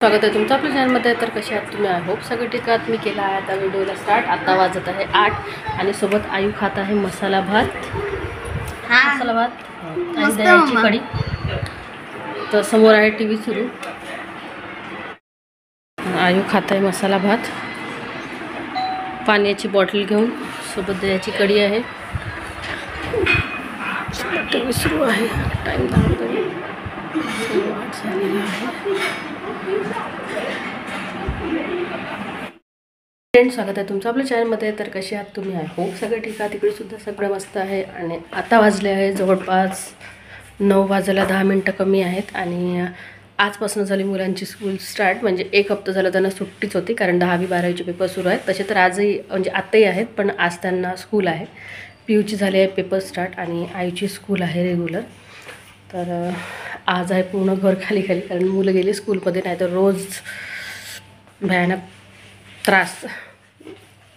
स्वागत आहे तुमचं आपल्या चॅनलमध्ये. तर कसे आहात तुम्ही? आय होप सगळे ठीक आहात. मी केला आहे आता व्हिडिओला स्टार्ट. आता वाजत आहे 8 आणि सोबत आयू खात आहे मसाला भात. मसाला भात आणि दह्याची कढी. तर समोर आहे टी व्ही सुरू. आयू खात आहे मसाला भात, पाण्याची बॉटल घेऊन. सोबत दह्याची कढी आहे. टी व्ही सुरू आहे. टाईम झालेला आहे. फ्रेंड्स, स्वागत आहे तुमचं आपल्या चॅनलमध्ये. तर कसे आहात तुम्ही? आय होप सगळे ठीक आहे. तिकडे सुद्धा सगळं मस्त आहे. आणि आता वाजले आहे जवळपास 9 वाजायला 10 मिनटं कमी आहेत. आणि आजपासून झाली मुलांची स्कूल स्टार्ट. म्हणजे एक हप्ता झाला त्यांना सुट्टीच होती, कारण 10वी 12वीचे पेपर सुरू आहेत. तसे तर आजही म्हणजे आत्ताही आहेत, पण आज त्यांना स्कूल आहे. पीयूची झाली आहे पेपर स्टार्ट आणि आईची स्कूल आहे रेग्युलर. तर आज आहे पूर्ण घर खाली खाली, कारण मुलं गेली स्कूलमध्ये, नाही तर रोज भयानक त्रास.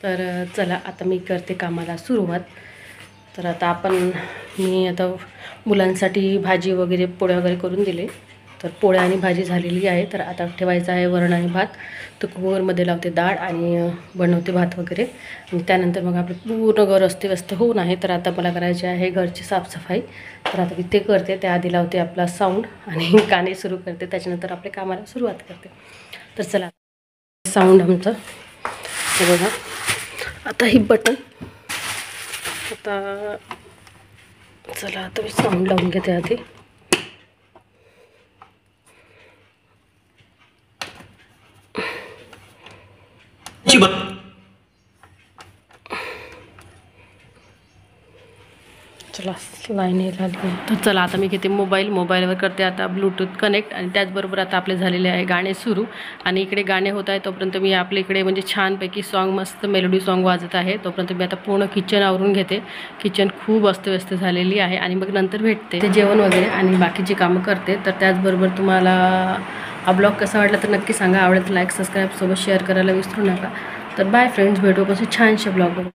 तर चला आता मी करते कामाला सुरुवात. तर आता मी आता मुलांसाठी भाजी वगैरे पोळ्या वगैरे करून दिले. तर पोळ्या आणि भाजी झालेली आहे. तर आता ठेवायचं आहे वरण आणि भात. तर कुकरमध्ये लावते डाळ आणि बनवते भात वगैरे. आणि त्यानंतर मग आपलं पूर्ण घर अस्तव्यस्त होऊन आहे. तर आता मला करायची आहे घरची साफसफाई. तर आता मी ते करते. त्याआधी लावते आपला साऊंड आणि गाणे सुरू करते. त्याच्यानंतर आपल्या कामाला सुरुवात करते. तर चला, साऊंड आमचं हे बघा. आता ही बटन आता चला आता मी साऊंड लावून घेते आधी. चला लाईन लागली. तर चला आता मी घेते मोबाईलवर करते आता ब्लूटूथ कनेक्ट. आणि त्याचबरोबर आता आपले झालेले आहे गाणे सुरू. आणि इकडे गाणे होत आहे तोपर्यंत मी आपल्या इकडे म्हणजे छानपैकी सॉन्ग, मस्त मेलोडी सॉन्ग वाजत आहे. तोपर्यंत मी आता पूर्ण किचन आवरून घेते. किचन खूप अस्तव्यस्त झालेली आहे. आणि मग नंतर भेटते ते जेवण वगैरे आणि बाकीची कामं करते. तर त्याचबरोबर तुम्हाला हा ब्लॉग कसा वाटला तर नक्की सांगा. आवडेल तर लाईक सबस्क्राईब सोबत शेअर करायला विसरू नका. तर बाय फ्रेंड्स, भेटू कसं छानशा ब्लॉग.